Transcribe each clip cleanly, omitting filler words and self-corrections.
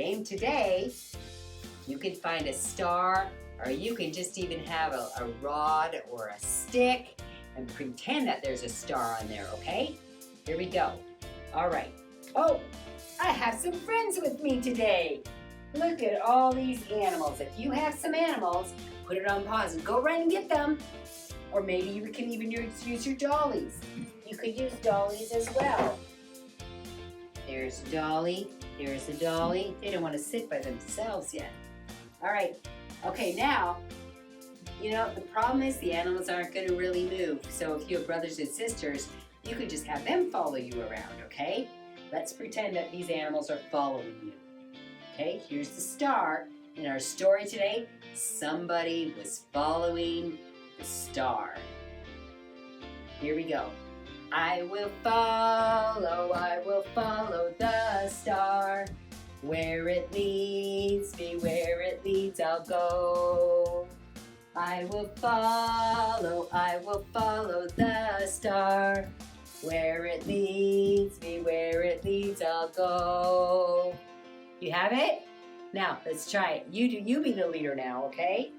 game today, you can find a star, or you can just even have a rod or a stick and pretend that there's a star on there, okay? Here we go. All right. Oh, I have some friends with me today. Look at all these animals. If you have some animals, put it on pause and go right and get them. Or maybe you can even use your dollies. You could use dollies as well. There's a dolly. There's a dolly. They don't want to sit by themselves yet. All right. Okay, now, the problem is the animals aren't going to really move. So if you have brothers and sisters, you could just have them follow you around, okay? Let's pretend that these animals are following you. Okay, here's the star. In our story today, somebody was following the star. Here we go. I will follow the star. Where it leads me, where it leads, I'll go. I will follow the star. Where it leads me, where it leads, I'll go. You have it? Now, let's try it. You be the leader now, okay?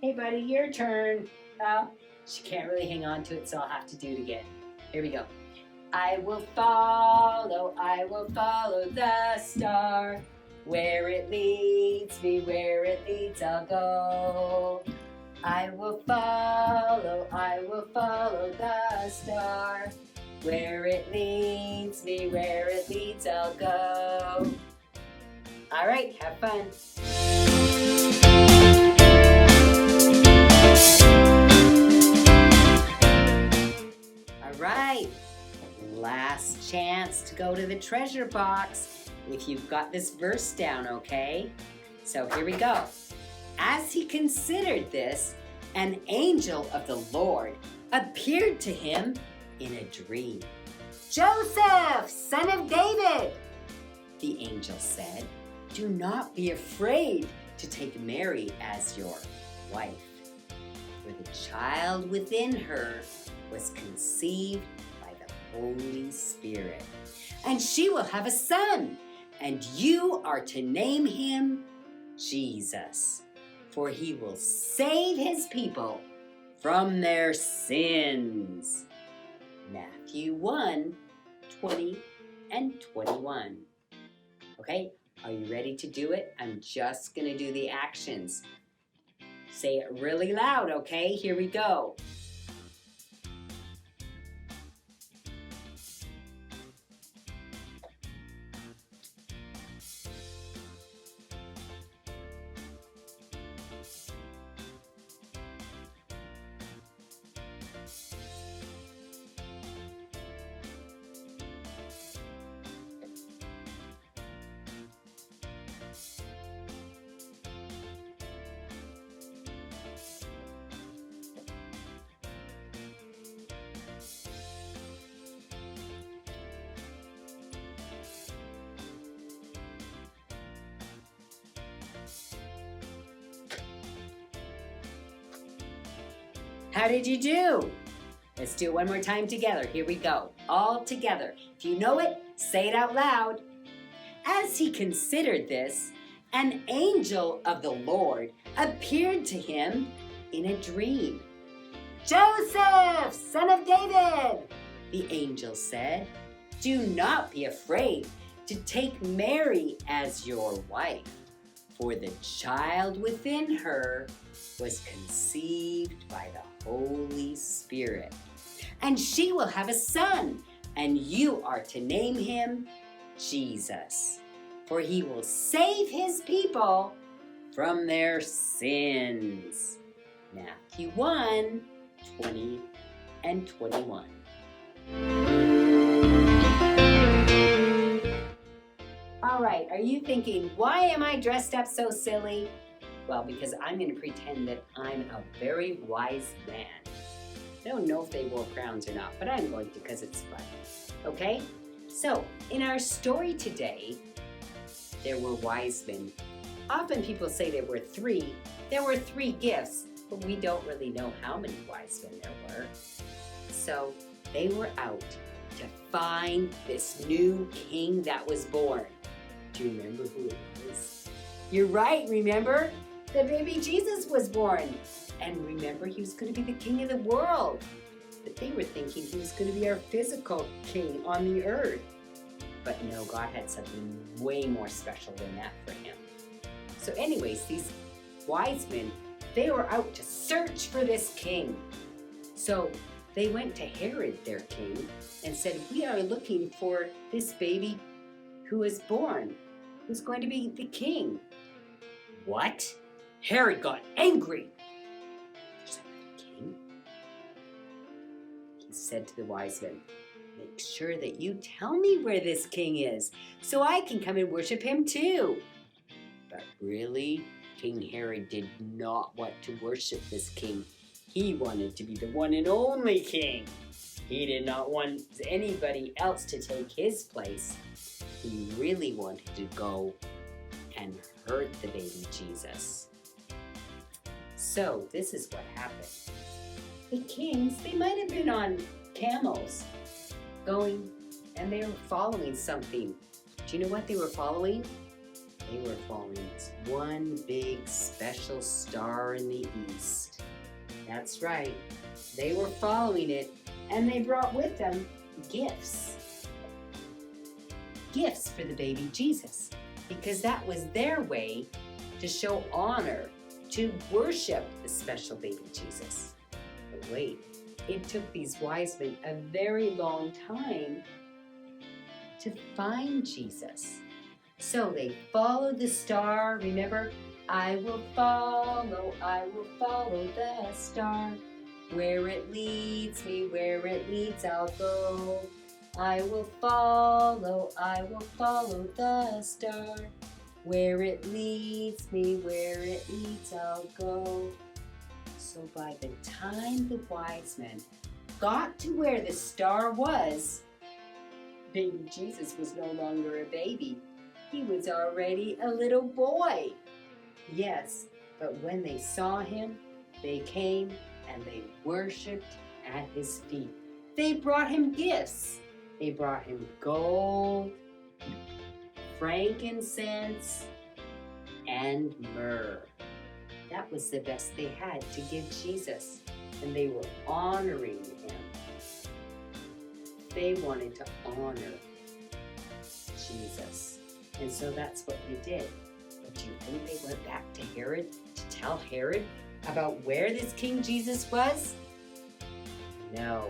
Hey, buddy, your turn. She can't really hang on to it, so I'll have to do it again. Here we go. I will follow the star. Where it leads me, where it leads, I'll go. I will follow the star. Where it leads me, where it leads, I'll go. All right, have fun. All right, last chance to go to the treasure box if you've got this verse down, okay? So here we go. As he considered this, an angel of the Lord appeared to him in a dream. Joseph, son of David, the angel said, do not be afraid to take Mary as your wife, for the child within her was conceived by the Holy Spirit, and she will have a son, and you are to name him Jesus, for he will save his people from their sins. Matthew 1:20 and 21. Okay, are you ready to do it? I'm just going to do the actions. Say it really loud, okay? Here we go. How did you do? Let's do it one more time together. Here we go. All together. If you know it, say it out loud. As he considered this, an angel of the Lord appeared to him in a dream. Joseph, son of David, the angel said, do not be afraid to take Mary as your wife, for the child within her was conceived by the Holy Spirit, and she will have a son, and you are to name him Jesus, for he will save his people from their sins. Matthew 1:20 and 21. All right, are you thinking, why am I dressed up so silly? Well, because I'm going to pretend that I'm a very wise man. I don't know if they wore crowns or not, but I'm going to because it's fun. Okay? So, in our story today, there were wise men. Often people say there were three. There were 3 gifts, but we don't really know how many wise men there were. So, they were out to find this new king that was born. Do you remember who it was? You're right, remember? The baby Jesus was born. And remember, he was going to be the king of the world. But they were thinking he was going to be our physical king on the earth. But no, God had something way more special than that for him. So anyways, these wise men, they were out to search for this king. So they went to Herod, their king, and said, we are looking for this baby who is born, who's going to be the king. What? Herod got angry. There's another king? He said to the wise men, make sure that you tell me where this king is, so I can come and worship him too. But really, King Herod did not want to worship this king. He wanted to be the one and only king. He did not want anybody else to take his place. He really wanted to go and hurt the baby Jesus. So this is what happened. The kings, they might have been on camels going, and they were following something. Do you know what they were following? They were following one big special star in the east. That's right. They were following it, and they brought with them gifts. Gifts for the baby Jesus, because that was their way to show honor, to worship the special baby Jesus. But wait, it took these wise men a very long time to find Jesus. So they followed the star. Remember, I will follow the star. Where it leads me, where it leads, I'll go. I will follow the star. Where it leads me, where it leads, I'll go. So by the time the wise men got to where the star was, baby Jesus was no longer a baby. He was already a little boy. Yes, but when they saw him, they came and they worshiped at his feet. They brought him gifts. They brought him gold, frankincense, and myrrh. That was the best they had to give Jesus, and they were honoring him. They wanted to honor Jesus, and so that's what they did. But do you think they went back to Herod to tell Herod about where this King Jesus was? No,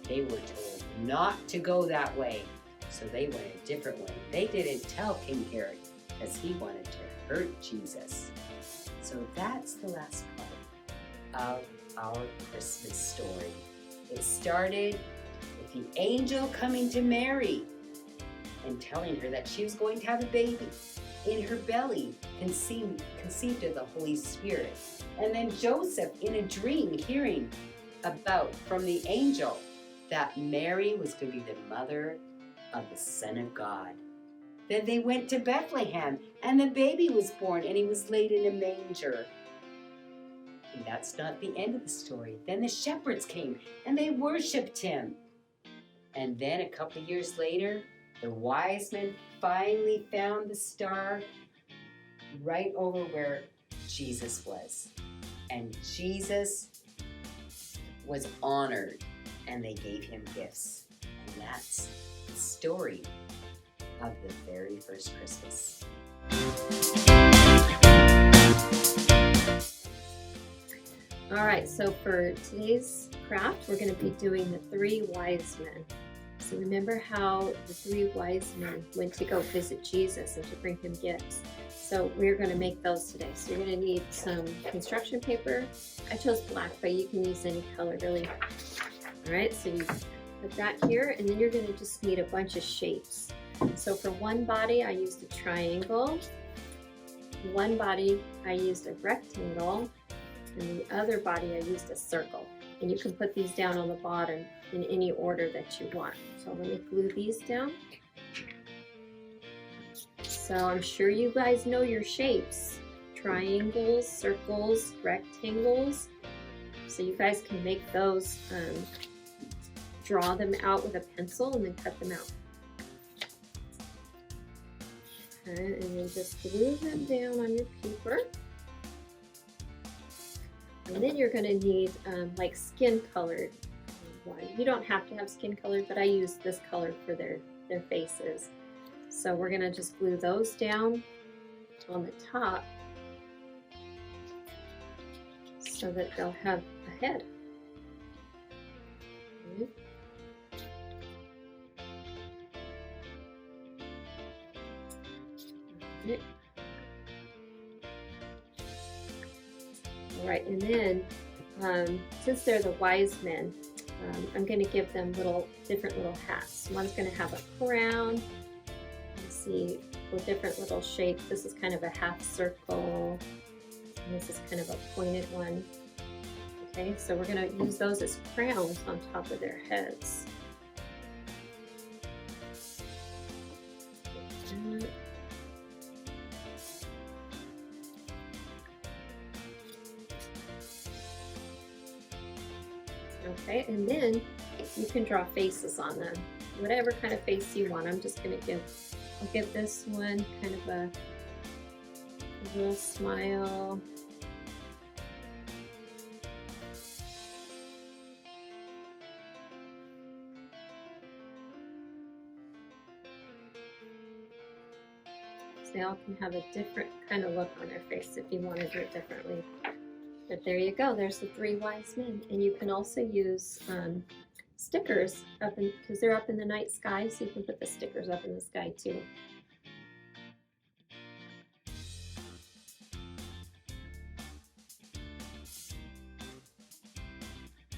they were told not to go that way, so they went a different way. They didn't tell King Herod because he wanted to hurt Jesus. So that's the last part of our Christmas story. It started with the angel coming to Mary and telling her that she was going to have a baby in her belly, conceived of the Holy Spirit. And then Joseph, in a dream, hearing about from the angel that Mary was going to be the mother of the Son of God. Then they went to Bethlehem, and the baby was born, and he was laid in a manger. And that's not the end of the story. Then the shepherds came, and they worshipped him. And then a couple of years later, the wise men finally found the star right over where Jesus was. And Jesus was honored, and they gave him gifts. And that's the story of the very first Christmas. All right, so for today's craft, we're going to be doing the 3 wise men. So remember how the 3 wise men went to go visit Jesus and to bring him gifts. So we're going to make those today. So you're going to need some construction paper. I chose black, but you can use any color really. All right, so you put that here, and then you're going to just need a bunch of shapes. So for one body, I used a triangle. One body, I used a rectangle. And the other body, I used a circle. And you can put these down on the bottom in any order that you want. So let me glue these down. So I'm sure you guys know your shapes. Triangles, circles, rectangles. So you guys can make those, draw them out with a pencil and then cut them out. Okay, and then just glue them down on your paper. And then you're going to need like skin colored one. You don't have to have skin colored, but I use this color for their faces. So we're going to just glue those down on the top so that they'll have a head. Okay. Okay. All right, and then since they're the Wisemen, I'm going to give them different little hats. One's going to have a crown. Let's see, with different little shapes. This is kind of a half circle, and this is kind of a pointed one. Okay, so we're going to use those as crowns on top of their heads. Okay, and then you can draw faces on them, whatever kind of face you want. I'm just going to I'll give this one kind of a little smile. So they all can have a different kind of look on their face if you want to do it differently. But there you go, there's the 3 wise men. And you can also use stickers because they're up in the night sky, so you can put the stickers up in the sky too.